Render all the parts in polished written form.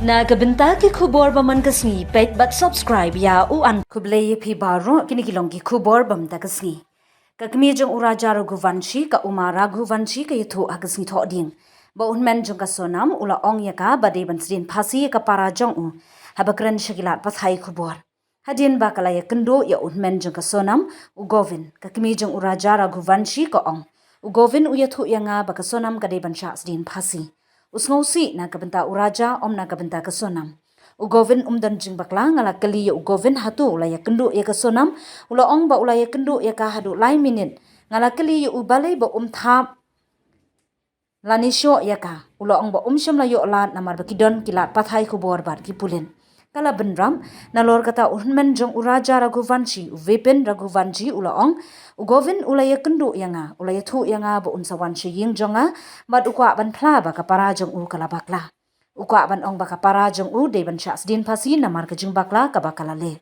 Na kabinta ki khubor baman kasngi pet but subscribe ya u an kublay phi baro kinigilong ki khubor bam ta kasngi kakmi jong uraja raghuvanshi ka umara raghuvanshi ka yathu agasngi tho ding ba hynmen jong Ka Sonam ula ong ya ka bade bansrin phasi ka para jong u habakran shagilat pathai khubor hadin ba kala ya kendo ya hynmen jong Ka Sonam u govin kakmi jong uraja raghuvanshi ka ong u govin u yathu yanga ba Ka Sonam ka de bansha sdin phasi usngausi na kabenta uraja om na kabenta Ka Sonam u govin dan jing bakla ngala kali ya u govin hatu ula ya kendo ya Ka Sonam ula ong ba ula ya kendo ya ka hadu lai minit ngala kali ya u balai ba thap lanisyo ya ka ula ong ba syam la yo la namar bakidon kilat pathai khubor bar ki pulen kala benram nalor kata hynmen jong uraja raghuvanshi u vepin raghuvanshi ula ong u govin ula ya kendo yanga ula ya thu yanga ba sawan shiying jonga bad ukwa ban thla ba ka para jong u kala bakla ukwa ban ong ba ka para jong u de ban shas din phasi namar ka jing bakla ka bakala le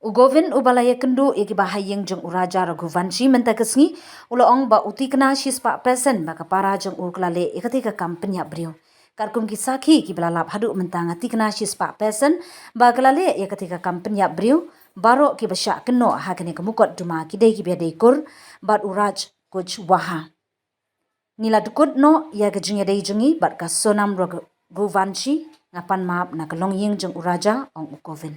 u govin u balaya kendo ya ki bahayeng jong uraja raghuvanshi menta kasngi ula ong ba utikna shispa pesen ba ka para jong u kala le ikati ka kampanya brio karkum ki sakhi ki belalap hadu mentanga tikna shispa pesen ba kala le ya ketika kampanya brio baro ki basha keno ha kene kemukot duma ki dei ki bede kur bat uraj kuch waha nila dukut no ya ke jingya dei jungi bat Ka Sonam raghuvanshi ngapan map na kalong ying jong uraja ong ukovin